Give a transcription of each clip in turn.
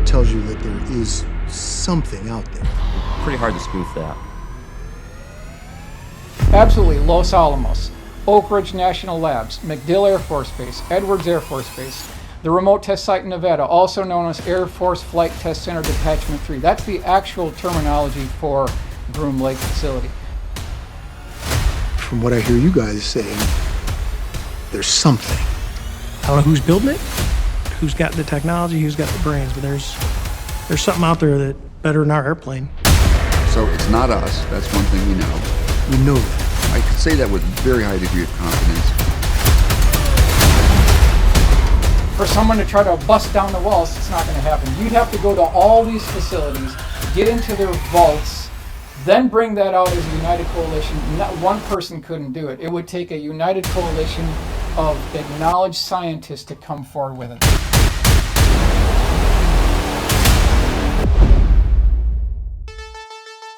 tells you that there is something out there. Pretty hard to spoof that. Absolutely. Los Alamos, Oak Ridge National Labs, MacDill Air Force Base, Edwards Air Force Base, the remote test site in Nevada, also known as Air Force Flight Test Center Detachment 3. That's the actual terminology for Groom Lake facility. From what I hear you guys saying, there's something. I don't know who's building it, who's got the technology, who's got the brains, but there's something out there that better than our airplane. So it's not us, that's one thing we know. You know that. I could say that with a very high degree of confidence. For someone to try to bust down the walls, it's not going to happen. You'd have to go to all these facilities, get into their vaults, then bring that out as a united coalition. Not one person couldn't do it. It would take a united coalition of acknowledged scientists to come forward with it.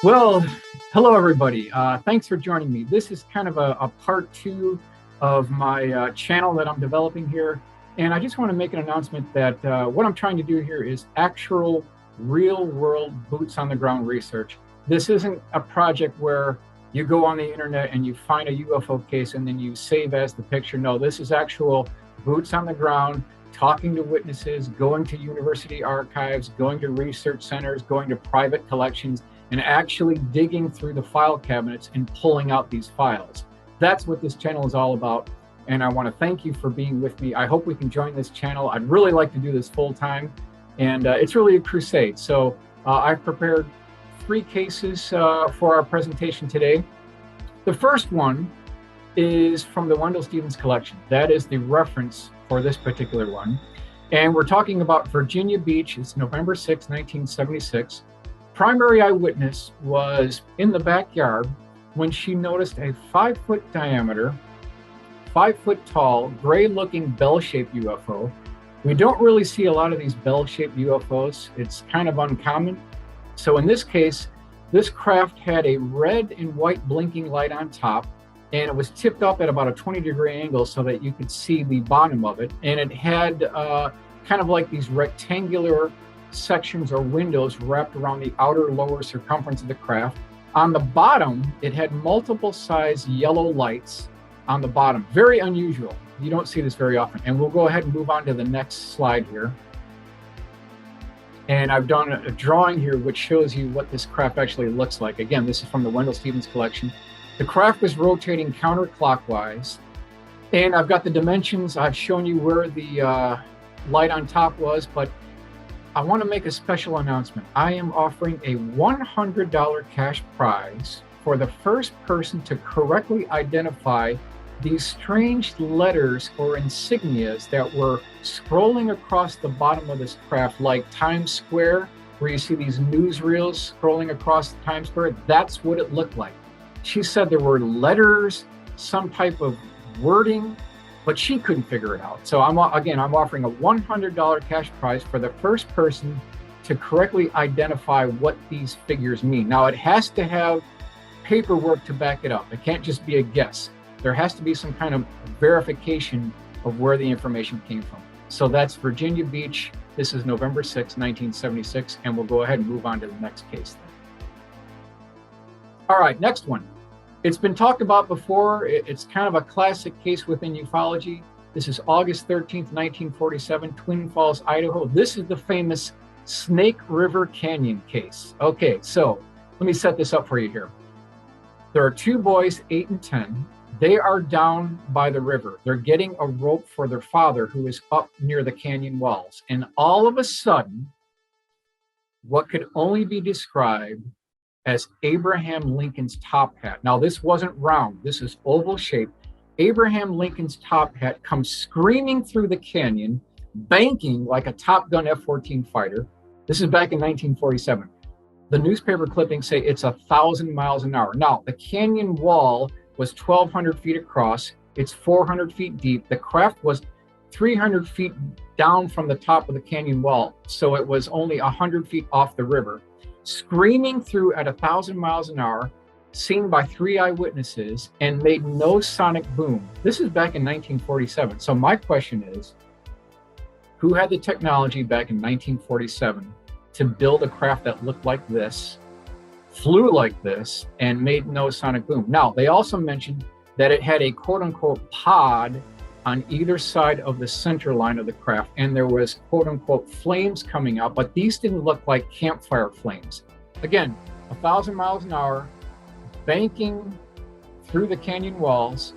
Well, hello everybody. Thanks for joining me. This is kind of a part 2 of my channel that I'm developing here. And I just want to make an announcement that what I'm trying to do here is actual real world boots on the ground research. This isn't a project where you go on the internet and you find a UFO case and then you save as the picture. No, this is actual boots on the ground, talking to witnesses, going to university archives, going to research centers, going to private collections, and actually digging through the file cabinets and pulling out these files. That's what this channel is all about. And I want to thank you for being with me. I hope we can join this channel. I'd really like to do this full time. And it's really a crusade. So I've prepared 3 cases for our presentation today. The first one is from the Wendell Stevens collection. That is the reference for this particular one. And we're talking about Virginia Beach. It's November 6, 1976. Primary eyewitness was in the backyard when she noticed a 5-foot diameter, 5-foot tall, gray-looking bell-shaped UFO. We don't really see a lot of these bell-shaped UFOs. It's kind of uncommon. So in this case, this craft had a red and white blinking light on top, and it was tipped up at about a 20-degree angle so that you could see the bottom of it. And it had kind of like these rectangular sections or windows wrapped around the outer lower circumference of the craft. On the bottom, it had multiple size yellow lights on the bottom. Very unusual. You don't see this very often. And we'll go ahead and move on to the next slide here. And I've done a drawing here which shows you what this craft actually looks like. Again, this is from the Wendell Stevens collection. The craft was rotating counterclockwise. And I've got the dimensions. I've shown you where the light on top was, but I want to make a special announcement. I am offering a $100 cash prize for the first person to correctly identify these strange letters or insignias that were scrolling across the bottom of this craft, like Times Square, where you see these newsreels scrolling across Times Square. That's what it looked like. She said there were letters, some type of wording, but she couldn't figure it out. So I'm offering a $100 cash prize for the first person to correctly identify what these figures mean. Now, it has to have paperwork to back it up. It can't just be a guess. There has to be some kind of verification of where the information came from. So that's Virginia Beach. This is November 6, 1976, and we'll go ahead and move on to the next case. All right, next one. It's been talked about before. It's kind of a classic case within ufology. This is August 13th, 1947, Twin Falls, Idaho. This is the famous Snake River Canyon case. Okay, so let me set this up for you here. There are 2 boys, 8 and 10. They are down by the river. They're getting a rope for their father, who is up near the canyon walls. And all of a sudden, what could only be described as Abraham Lincoln's top hat. Now, this wasn't round. This is oval shaped. Abraham Lincoln's top hat comes screaming through the canyon, banking like a Top Gun F-14 fighter. This is back in 1947. The newspaper clippings say it's 1,000 miles an hour. Now, the canyon wall was 1,200 feet across. It's 400 feet deep. The craft was 300 feet down from the top of the canyon wall, so it was only 100 feet off the river. Screaming through at 1,000 miles an hour, seen by 3 eyewitnesses, and made no sonic boom. This is back in 1947. So my question is, who had the technology back in 1947 to build a craft that looked like this, flew like this, and made no sonic boom. Now, they also mentioned that it had a quote unquote pod on either side of the center line of the craft, and there was quote unquote flames coming out, but these didn't look like campfire flames. Again, 1,000 miles an hour, banking through the canyon walls,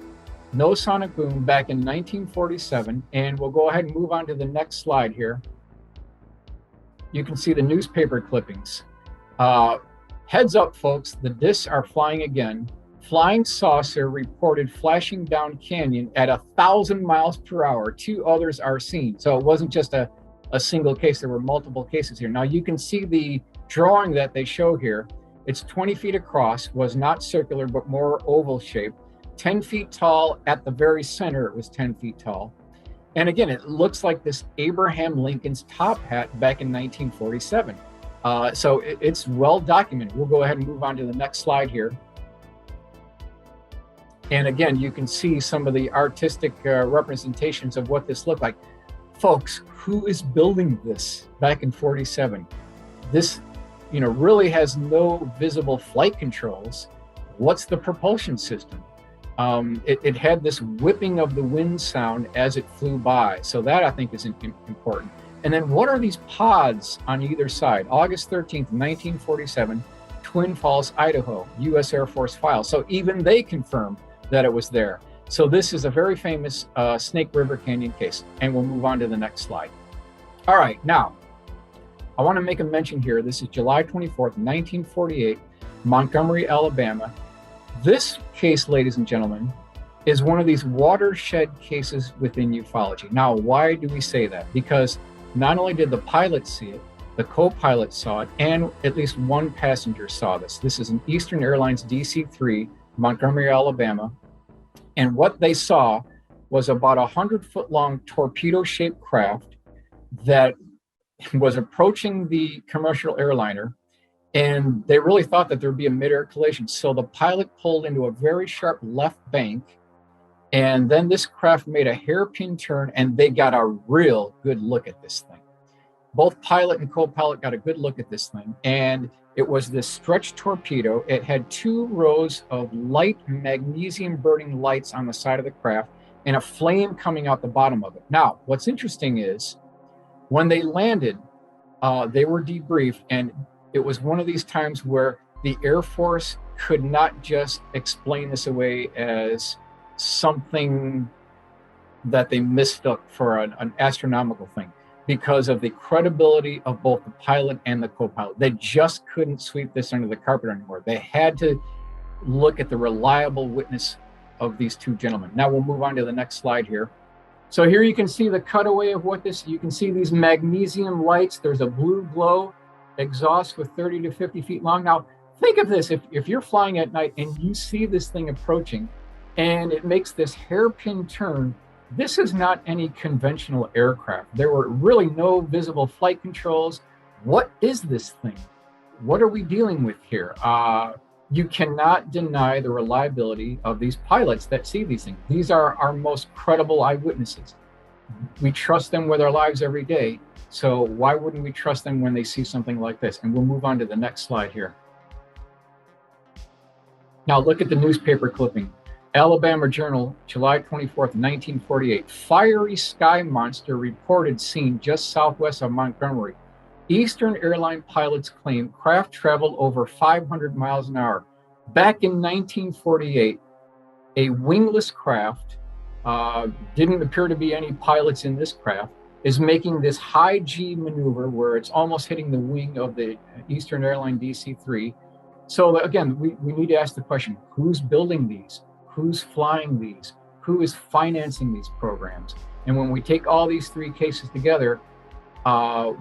no sonic boom back in 1947. And we'll go ahead and move on to the next slide here. You can see the newspaper clippings. Heads up, folks, the discs are flying again. Flying saucer reported flashing down canyon at 1,000 miles per hour. 2 others are seen. So it wasn't just a single case, there were multiple cases here. Now you can see the drawing that they show here. It's 20 feet across, was not circular, but more oval shaped. 10 feet tall at the very center, it was 10 feet tall. And again, it looks like this Abraham Lincoln's top hat back in 1947. So it's well documented. We'll go ahead and move on to the next slide here. And again, you can see some of the artistic representations of what this looked like. Folks, who is building this back in 47? This, really has no visible flight controls. What's the propulsion system? It had this whipping of the wind sound as it flew by. So that I think is important. And then what are these pods on either side? August 13th, 1947, Twin Falls, Idaho, U.S. Air Force file. So even they confirm that it was there. So this is a very famous Snake River Canyon case. And we'll move on to the next slide. All right, now, I want to make a mention here. This is July 24th, 1948, Montgomery, Alabama. This case, ladies and gentlemen, is one of these watershed cases within ufology. Now, why do we say that? Because not only did the pilot see it, the co-pilot saw it, and at least one passenger saw this. This is an Eastern Airlines DC-3, Montgomery, Alabama. And what they saw was about a 100-foot-long torpedo-shaped craft that was approaching the commercial airliner, and they really thought that there'd be a mid-air collision. So the pilot pulled into a very sharp left bank, and then this craft made a hairpin turn, and they got a real good look at this thing. Both pilot and co-pilot got a good look at this thing, and it was this stretched torpedo. It had 2 rows of light magnesium burning lights on the side of the craft and a flame coming out the bottom of it. Now, what's interesting is when they landed, they were debriefed, and it was one of these times where the Air Force could not just explain this away as something that they mistook for an astronomical thing, because of the credibility of both the pilot and the co-pilot. They just couldn't sweep this under the carpet anymore. They had to look at the reliable witness of these 2 gentlemen. Now we'll move on to the next slide here. So here you can see the cutaway of what this, you can see these magnesium lights. There's a blue glow exhaust with 30 to 50 feet long. Now think of this, if you're flying at night and you see this thing approaching and it makes this hairpin turn, this is not any conventional aircraft. There were really no visible flight controls. What is this thing? What are we dealing with here? You cannot deny the reliability of these pilots that see these things. These are our most credible eyewitnesses. We trust them with our lives every day. So why wouldn't we trust them when they see something like this? And we'll move on to the next slide here. Now look at the newspaper clipping. Alabama Journal, July 24th, 1948. Fiery sky monster reported seen just southwest of Montgomery. Eastern airline pilots claim craft traveled over 500 miles an hour. Back in 1948, a wingless craft, didn't appear to be any pilots in this craft, is making this high G maneuver where it's almost hitting the wing of the Eastern Airline DC-3. So again, we need to ask the question, who's building these? Who's flying these? Who is financing these programs? And when we take all these 3 cases together,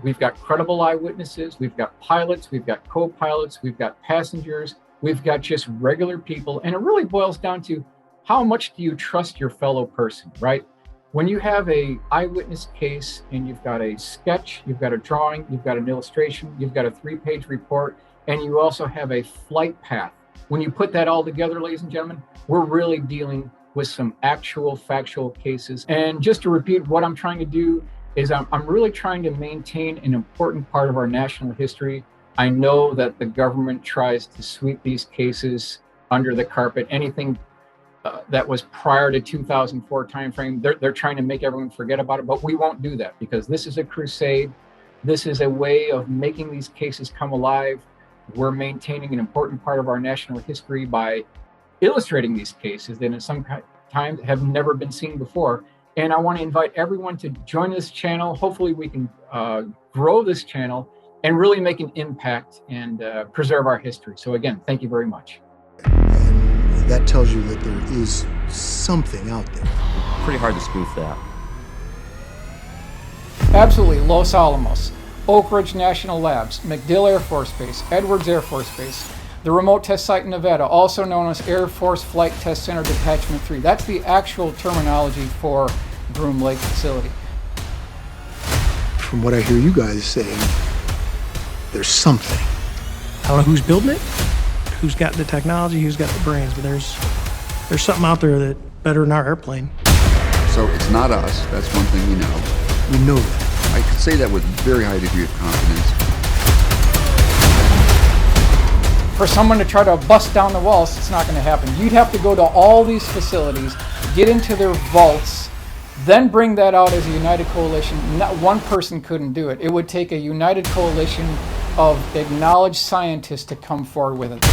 we've got credible eyewitnesses, we've got pilots, we've got co-pilots, we've got passengers, we've got just regular people. And it really boils down to how much do you trust your fellow person, right? When you have a eyewitness case and you've got a sketch, you've got a drawing, you've got an illustration, you've got a 3-page report, and you also have a flight path. When you put that all together, ladies and gentlemen, we're really dealing with some actual factual cases. And just to repeat, what I'm trying to do is I'm really trying to maintain an important part of our national history. I know that the government tries to sweep these cases under the carpet. Anything that was prior to 2004 timeframe, they're trying to make everyone forget about it, but we won't do that because this is a crusade. This is a way of making these cases come alive. We're maintaining an important part of our national history by illustrating these cases that in some times have never been seen before. And I want to invite everyone to join this channel. Hopefully we can grow this channel and really make an impact and preserve our history. So again, thank you very much. And that tells you that there is something out there. Pretty hard to spoof that. Absolutely. Los Alamos, Oak Ridge National Labs, MacDill Air Force Base, Edwards Air Force Base, the remote test site in Nevada, also known as Air Force Flight Test Center Detachment 3. That's the actual terminology for Groom Lake facility. From what I hear you guys saying, there's something. I don't know who's building it, who's got the technology, who's got the brains, but there's something out there that better than our airplane. So it's not us, that's one thing we know. We know that. I could say that with a very high degree of confidence. For someone to try to bust down the walls, it's not going to happen. You'd have to go to all these facilities, get into their vaults, then bring that out as a united coalition. Not one person couldn't do it. It would take a united coalition of acknowledged scientists to come forward with it.